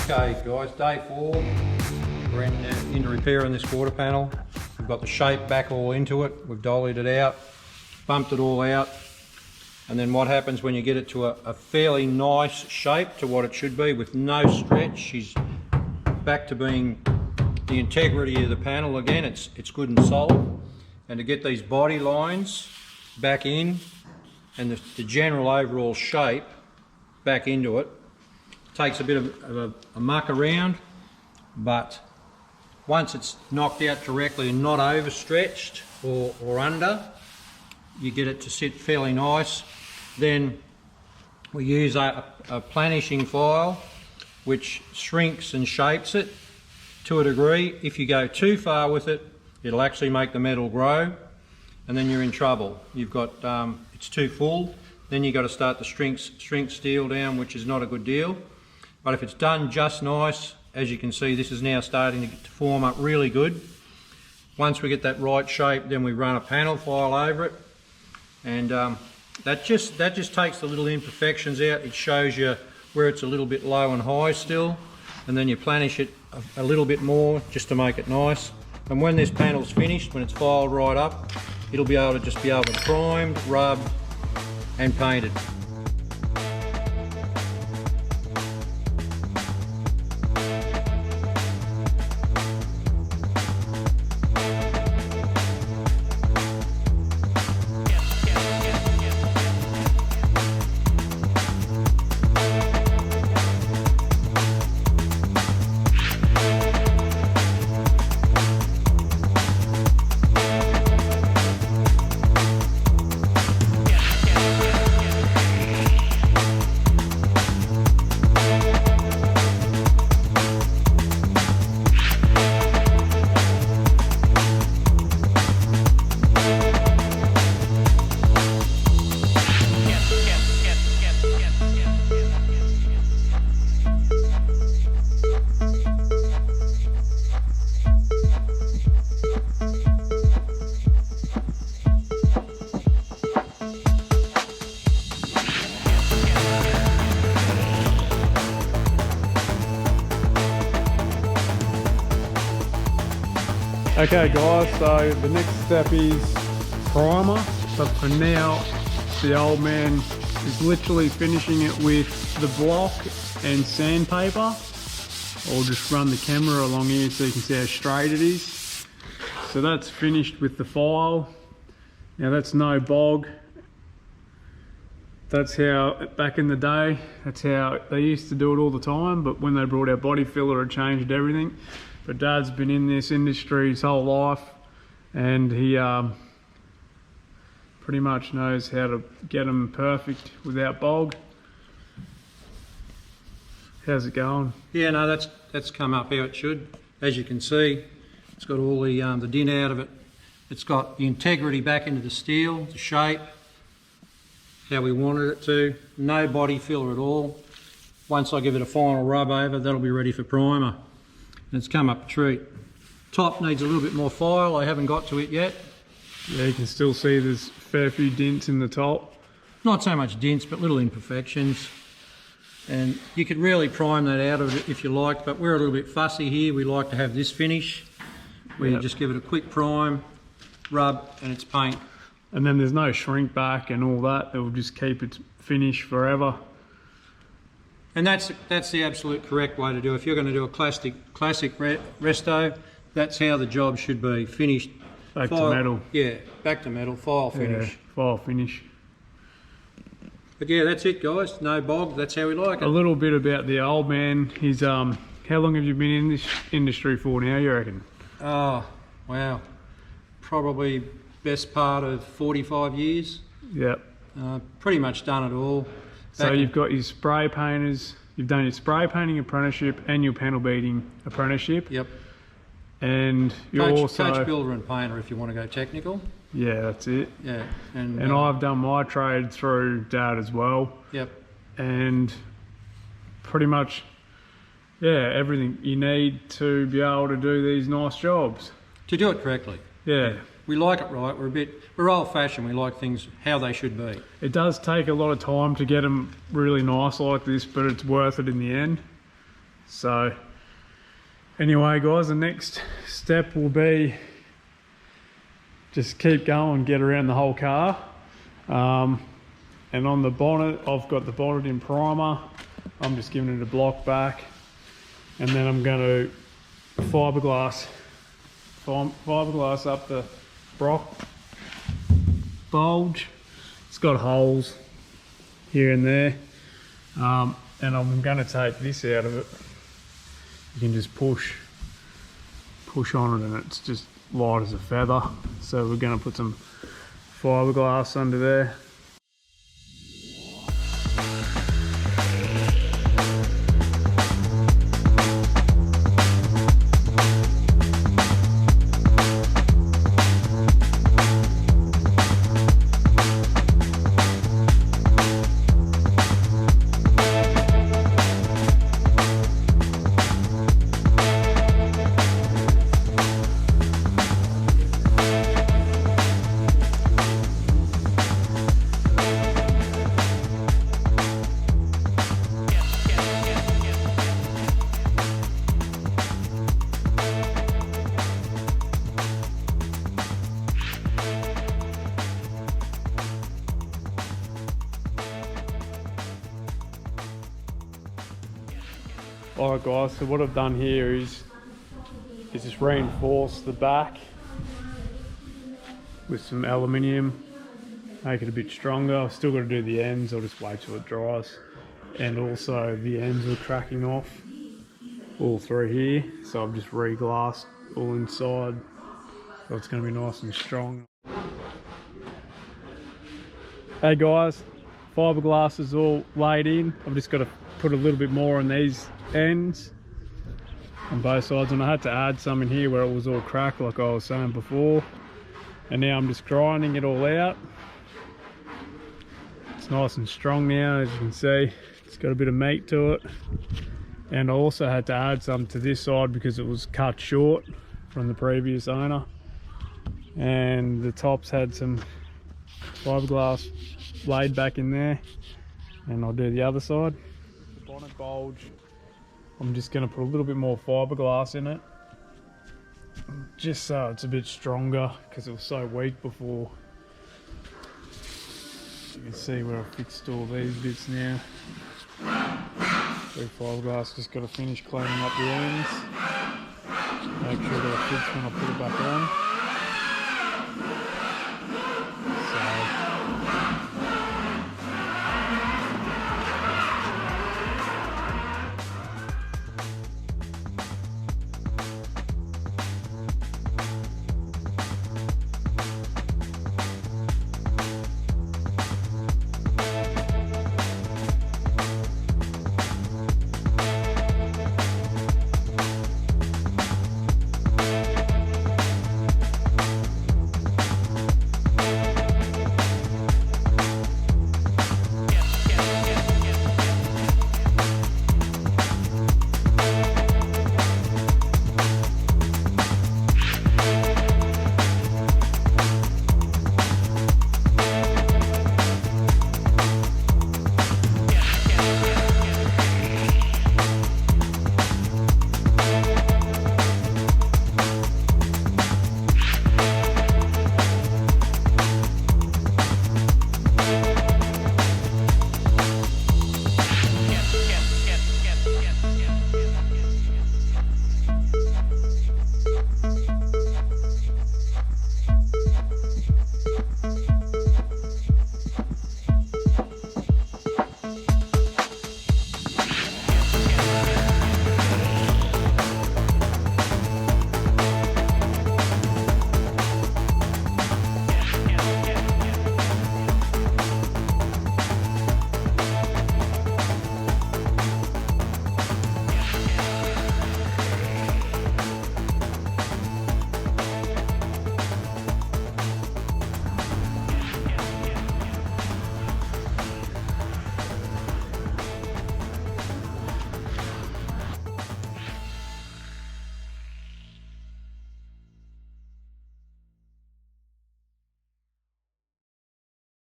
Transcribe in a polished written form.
Okay guys, day 4, we're into repairing this quarter panel. We've got the shape back all into it, we've dollied it out, bumped it all out, and then what happens when you get it to a fairly nice shape to what it should be with no stretch, she's back to being the integrity of the panel again, it's good and solid. And to get these body lines back in and the general overall shape back into it, takes a bit of a muck around, but once it's knocked out correctly and not overstretched or under, you get it to sit fairly nice. Then we use a planishing file which shrinks and shapes it to a degree. If you go too far with it, it'll actually make the metal grow, and then you're in trouble. You've got it's too full, then you've got to start to shrink steel down, which is not a good deal. But if it's done just nice, as you can see, this is now starting to form up really good. Once we get that right shape, then we run a panel file over it, and that just takes the little imperfections out. It shows you where it's a little bit low and high still, and then you planish it a little bit more just to make it nice. And when this panel's finished, when it's filed right up, it'll be able to primed, rubbed and painted. Okay guys, so the next step is primer, but for now the old man is literally finishing it with the block and sandpaper. I'll just run the camera along here so you can see how straight it is. So that's finished with the file. Now that's no bog. That's how, back in the day, that's how they used to do it all the time, but when they brought out body filler it changed everything. But Dad's been in this industry his whole life, and he pretty much knows how to get them perfect without bog. How's it going? Yeah, no, that's come up how it should. As you can see, it's got all the dint out of it. It's got the integrity back into the steel, the shape, how we wanted it to. No body filler at all. Once I give it a final rub over, that'll be ready for primer. And it's come up a treat. Top needs a little bit more file. I haven't got to it yet. Yeah, you can still see there's a fair few dents in the top. Not so much dents, but little imperfections. And you could really prime that out of it if you like, but we're a little bit fussy here. We like to have this finish, where you just give it a quick prime, rub, and it's paint. And then there's no shrink back and all that. It will just keep its finish forever. And that's the absolute correct way to do it. If you're going to do a classic resto, that's how the job should be. Finished. Back to metal. Yeah, back to metal, file finish. Yeah, file finish. But yeah, that's it guys, no bog, that's how we like it. A little bit about the old man. He's how long have you been in this industry for now, you reckon? Oh, wow. Probably best part of 45 years. Yep. Pretty much done it all. So you've got your spray painters, you've done your spray painting apprenticeship and your panel beating apprenticeship. Yep. And you're also... Coach, builder and painter if you want to go technical. Yeah, that's it. Yeah. And I've done my trade through Dad as well. Yep. And pretty much, yeah, everything you need to be able to do these nice jobs. To do it correctly. Yeah. We like it right. We're old-fashioned. We like things how they should be. It does take a lot of time to get them really nice like this, but it's worth it in the end. So anyway guys, the next step will be just keep going, get around the whole car. And on the bonnet, I've got the bonnet in primer. I'm just giving it a block back, and then I'm going to fiberglass up the Brock bulge. It's got holes here and there, and I'm going to take this out of it. You can just push on it, and it's just light as a feather. So we're going to put some fiberglass under there. Alright guys, so what I've done here is just reinforce the back with some aluminium, make it a bit stronger. I've still got to do the ends, I'll just wait till it dries. And also the ends are cracking off all through here, so I've just re-glassed all inside, so it's going to be nice and strong. Hey guys, fiberglass is all laid in. I've just got to put a little bit more on these ends on both sides, and I had to add some in here where it was all cracked like I was saying before, and now I'm just grinding it all out. It's nice and strong now, as you can see. It's got a bit of meat to it, and I also had to add some to this side because it was cut short from the previous owner, and the tops had some fiberglass laid back in there, and I'll do the other side. The bonnet bulge, I'm just going to put a little bit more fiberglass in it, just so it's a bit stronger because it was so weak before. You can see where I fixed all these bits now. So fiberglass, just got to finish cleaning up the ends, make sure that it fits when I put it back on.